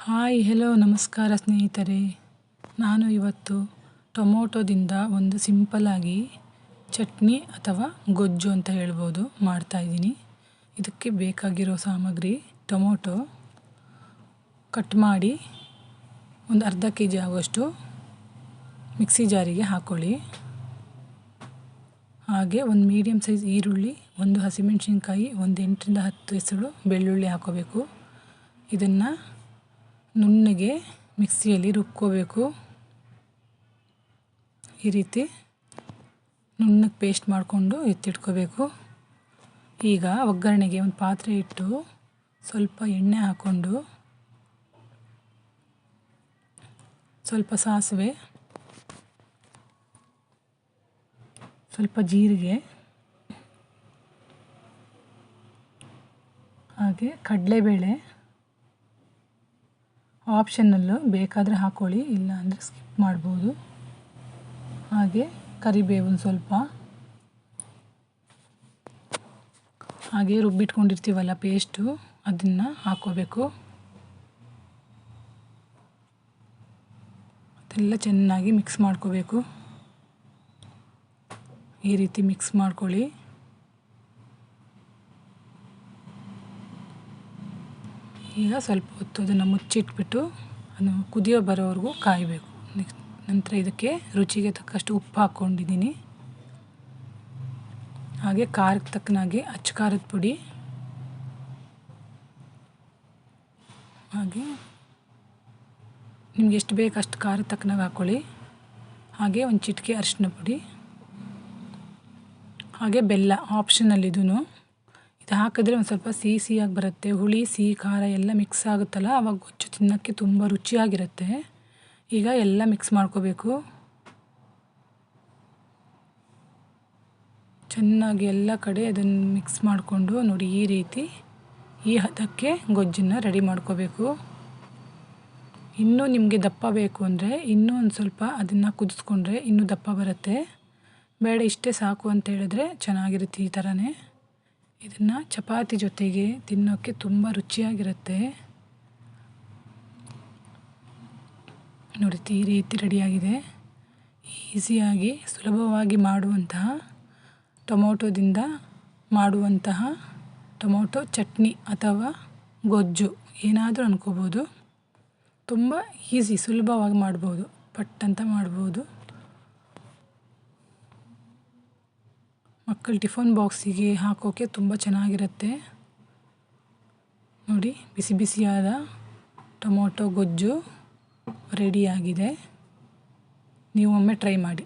Hi hello ನಮಸ್ಕಾರ ಸ್ನೇಹಿತರೆ. ನಾನು ಇವತ್ತು ಟೊಮೊಟೊದಿಂದ ಒಂದು ಸಿಂಪಲ್ಲಾಗಿ ಚಟ್ನಿ ಅಥವಾ ಗೊಜ್ಜು ಅಂತ ಹೇಳ್ಬೋದು ಮಾಡ್ತಾಯಿದ್ದೀನಿ. ಇದಕ್ಕೆ ಬೇಕಾಗಿರೋ ಸಾಮಗ್ರಿ ಟೊಮೊಟೊ ಕಟ್ ಮಾಡಿ ಒಂದು ಅರ್ಧ kg ಆಗುವಷ್ಟು ಮಿಕ್ಸಿ ಜಾರಿಗೆ ಹಾಕ್ಕೊಳ್ಳಿ. ಹಾಗೆ ಒಂದು ಮೀಡಿಯಮ್ ಸೈಜ್ ಈರುಳ್ಳಿ, ಒಂದು ಹಸಿಮೆಣಸಿನ್ಕಾಯಿ, ಒಂದು 8ರಿಂದ 10 ಎಸಳು ಬೆಳ್ಳುಳ್ಳಿ ಹಾಕ್ಕೋಬೇಕು. ಇದನ್ನು ನುಣ್ಣಗೆ ಮಿಕ್ಸಿಯಲ್ಲಿ ರುಬ್ಕೋಬೇಕು. ಈ ರೀತಿ ನುಣ್ಣಗೆ ಪೇಸ್ಟ್ ಮಾಡಿಕೊಂಡು ಎತ್ತಿಟ್ಕೋಬೇಕು. ಈಗ ಒಗ್ಗರಣೆಗೆ ಒಂದು ಪಾತ್ರೆ ಇಟ್ಟು ಸ್ವಲ್ಪ ಎಣ್ಣೆ ಹಾಕ್ಕೊಂಡು ಸ್ವಲ್ಪ ಸಾಸಿವೆ, ಸ್ವಲ್ಪ ಜೀರಿಗೆ, ಹಾಗೆ ಕಡಲೆಬೇಳೆ ಆಪ್ಷನಲ್ಲು, ಬೇಕಾದರೆ ಹಾಕ್ಕೊಳ್ಳಿ, ಇಲ್ಲ ಅಂದರೆ ಸ್ಕಿಪ್ ಮಾಡ್ಬೋದು. ಹಾಗೆ ಕರಿಬೇವು ಸ್ವಲ್ಪ, ಹಾಗೆ ರುಬ್ಬಿಟ್ಕೊಂಡಿರ್ತೀವಲ್ಲ ಪೇಸ್ಟು, ಅದನ್ನು ಹಾಕ್ಕೋಬೇಕು. ಅದೆಲ್ಲ ಚೆನ್ನಾಗಿ ಮಿಕ್ಸ್ ಮಾಡ್ಕೋಬೇಕು. ಈ ರೀತಿ ಮಿಕ್ಸ್ ಮಾಡ್ಕೊಳ್ಳಿ. ಈಗ ಸ್ವಲ್ಪ ಹೊತ್ತು ಅದನ್ನು ಮುಚ್ಚಿಟ್ಬಿಟ್ಟು ಅದು ಕುದಿಯೋ ಬರೋವರೆಗೂ ಕಾಯಬೇಕು. ನಂತರ ಇದಕ್ಕೆ ರುಚಿಗೆ ತಕ್ಕಷ್ಟು ಉಪ್ಪು ಹಾಕ್ಕೊಂಡಿದ್ದೀನಿ. ಹಾಗೆ ಖಾರಕ್ಕೆ ತಕ್ಕನಾಗೆ ಅಚ್ಚ ಖಾರದ ಪುಡಿ, ಹಾಗೆ ನಿಮ್ಗೆ ಎಷ್ಟು ಬೇಕು ಅಷ್ಟು ಖಾರದ ತಕ್ಕನಾಗಿ ಹಾಕ್ಕೊಳ್ಳಿ. ಹಾಗೆ ಒಂದು ಚಿಟಿಕೆ ಅರಿಶಿನ ಪುಡಿ, ಹಾಗೆ ಬೆಲ್ಲ ಆಪ್ಷನಲ್ ಇದೂ. ಇದು ಹಾಕಿದ್ರೆ ಒಂದು ಸ್ವಲ್ಪ ಸಿಹಿಯಾಗಿ ಬರುತ್ತೆ. ಹುಳಿ ಸಿಹಿ ಖಾರ ಎಲ್ಲ ಮಿಕ್ಸ್ ಆಗುತ್ತಲ್ಲ, ಆವಾಗ ಗೊಜ್ಜು ತಿನ್ನೋಕ್ಕೆ ತುಂಬ ರುಚಿಯಾಗಿರುತ್ತೆ. ಈಗ ಎಲ್ಲ ಮಿಕ್ಸ್ ಮಾಡ್ಕೋಬೇಕು. ಚೆನ್ನಾಗಿ ಎಲ್ಲ ಕಡೆ ಅದನ್ನು ಮಿಕ್ಸ್ ಮಾಡಿಕೊಂಡು ನೋಡಿ, ಈ ರೀತಿ ಈ ಹದಕ್ಕೆ ಗೊಜ್ಜನ್ನು ರೆಡಿ ಮಾಡ್ಕೋಬೇಕು. ಇನ್ನೂ ನಿಮಗೆ ದಪ್ಪ ಬೇಕು ಅಂದರೆ ಇನ್ನೂ ಒಂದು ಸ್ವಲ್ಪ ಅದನ್ನು ಕುದಿಸ್ಕೊಂಡ್ರೆ ಇನ್ನೂ ದಪ್ಪ ಬರುತ್ತೆ. ಬೇಡ ಇಷ್ಟೇ ಸಾಕು ಅಂತ ಹೇಳಿದ್ರೆ ಚೆನ್ನಾಗಿರುತ್ತೆ ಈ ಥರನೇ. ಇದನ್ನು ಚಪಾತಿ ಜೊತೆಗೆ ತಿನ್ನೋಕ್ಕೆ ತುಂಬ ರುಚಿಯಾಗಿರುತ್ತೆ. ನೋಡಿ, ಈ ರೀತಿ ರೆಡಿಯಾಗಿದೆ. ಈಸಿಯಾಗಿ ಸುಲಭವಾಗಿ ಮಾಡುವಂತಹ ಟೊಮೊಟೊದಿಂದ ಮಾಡುವಂತಹ ಟೊಮೊಟೊ ಚಟ್ನಿ ಅಥವಾ ಗೊಜ್ಜು ಏನಾದರೂ ಅನ್ಕೋಬೋದು. ತುಂಬ ಈಸಿ, ಸುಲಭವಾಗಿ ಮಾಡ್ಬೋದು, ಪಟ್ ಅಂತ ಮಾಡ್ಬೋದು. ಮಕ್ಕಳ ಟಿಫನ್ ಬಾಕ್ಸಿಗೆ ಹಾಕೋಕ್ಕೆ ತುಂಬ ಚೆನ್ನಾಗಿರುತ್ತೆ. ನೋಡಿ, ಬಿಸಿ ಬಿಸಿಯಾದ ಟೊಮೊಟೊ ಗೊಜ್ಜು ರೆಡಿಯಾಗಿದೆ. ನೀವು ಒಮ್ಮೆ ಟ್ರೈ ಮಾಡಿ.